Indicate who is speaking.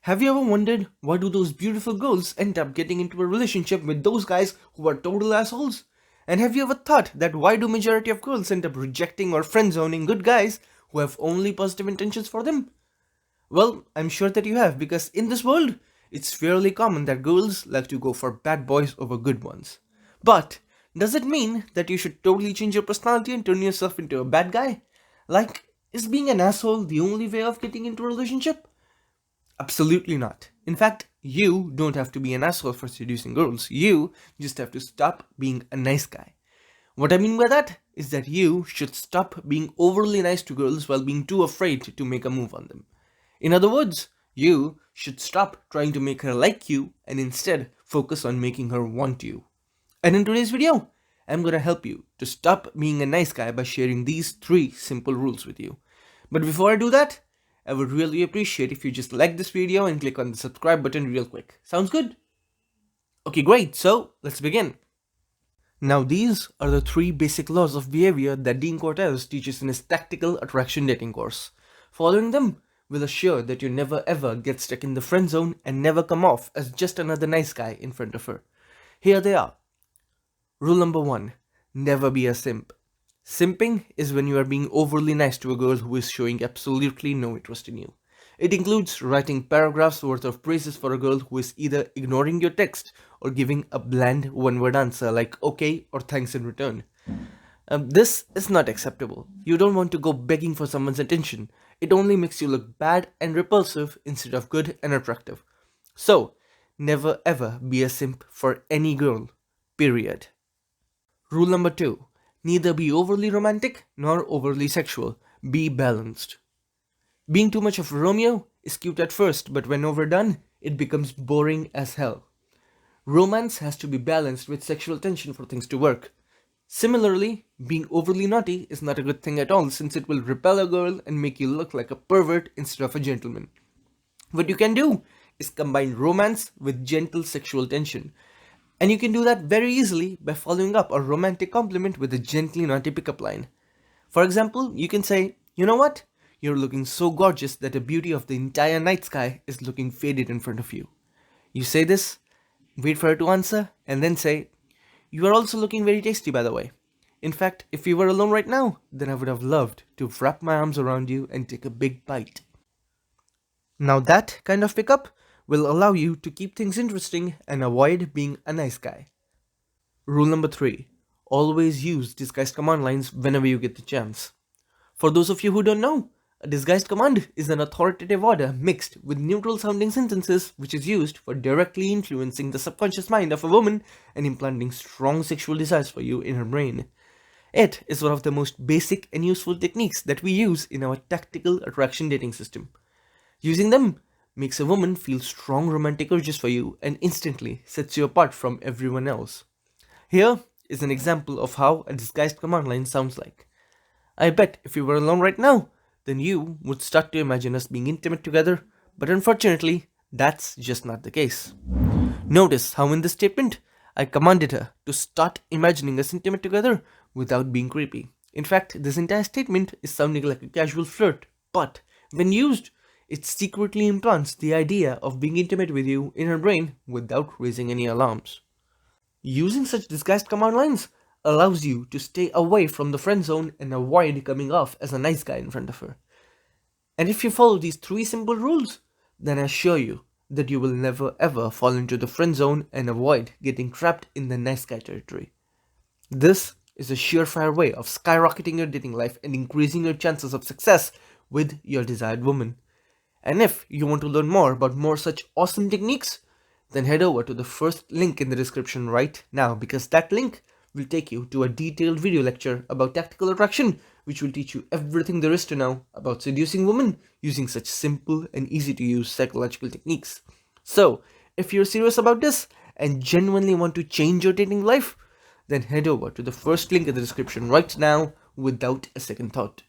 Speaker 1: Have you ever wondered why do those beautiful girls end up getting into a relationship with those guys who are total assholes? And have you ever thought that why do majority of girls end up rejecting or friend-zoning good guys who have only positive intentions for them? Well, I'm sure that you have, because in this world, it's fairly common that girls like to go for bad boys over good ones. But does it mean that you should totally change your personality and turn yourself into a bad guy? Like, is being an asshole the only way of getting into a relationship? Absolutely not. In fact, you don't have to be an asshole for seducing girls. You just have to stop being a nice guy. What I mean by that is that you should stop being overly nice to girls while being too afraid to make a move on them. In other words, you should stop trying to make her like you and instead focus on making her want you. And in today's video, I'm gonna help you to stop being a nice guy by sharing these 3 simple rules with you. But before I do that, I would really appreciate if you just like this video and click on the subscribe button real quick. Sounds good? Okay, great. So let's begin. Now these are the 3 basic laws of behavior that Dean Cortez teaches in his Tactical Attraction Dating course. Following them will assure that you never ever get stuck in the friend zone and never come off as just another nice guy in front of her. Here they are. Rule number 1. Never be a simp. Simping is when you are being overly nice to a girl who is showing absolutely no interest in you. It includes writing paragraphs worth of praises for a girl who is either ignoring your text or giving a bland one-word answer like okay or thanks in return. This is not acceptable. You don't want to go begging for someone's attention. It only makes you look bad and repulsive instead of good and attractive. So, never ever be a simp for any girl. Period. Rule number 2. Neither be overly romantic nor overly sexual. Be balanced. Being too much of a Romeo is cute at first, but when overdone, it becomes boring as hell. Romance has to be balanced with sexual tension for things to work. Similarly, being overly naughty is not a good thing at all, since it will repel a girl and make you look like a pervert instead of a gentleman. What you can do is combine romance with gentle sexual tension. And you can do that very easily by following up a romantic compliment with a gently naughty pickup line. For example, you can say, "You know what? You're looking so gorgeous that the beauty of the entire night sky is looking faded in front of you." You say this, wait for her to answer, and then say, "You are also looking very tasty, by the way. In fact, if we were alone right now, then I would have loved to wrap my arms around you and take a big bite." Now that kind of pickup will allow you to keep things interesting and avoid being a nice guy. Rule number 3. Always use disguised command lines whenever you get the chance. For those of you who don't know, a disguised command is an authoritative order mixed with neutral sounding sentences which is used for directly influencing the subconscious mind of a woman and implanting strong sexual desires for you in her brain. It is one of the most basic and useful techniques that we use in our tactical attraction dating system. Using them makes a woman feel strong romantic urges for you and instantly sets you apart from everyone else. Here is an example of how a disguised command line sounds like. "I bet if we were alone right now, then you would start to imagine us being intimate together, but unfortunately, that's just not the case." Notice how in this statement, I commanded her to start imagining us intimate together without being creepy. In fact, this entire statement is sounding like a casual flirt, but when used, it secretly implants the idea of being intimate with you in her brain without raising any alarms. Using such disguised command lines allows you to stay away from the friend zone and avoid coming off as a nice guy in front of her. And if you follow these 3 simple rules, then I assure you that you will never ever fall into the friend zone and avoid getting trapped in the nice guy territory. This is a surefire way of skyrocketing your dating life and increasing your chances of success with your desired woman. And if you want to learn more about more such awesome techniques, then head over to the first link in the description right now, because that link will take you to a detailed video lecture about tactical attraction, which will teach you everything there is to know about seducing women using such simple and easy to use psychological techniques. So, if you're serious about this and genuinely want to change your dating life, then head over to the first link in the description right now without a second thought.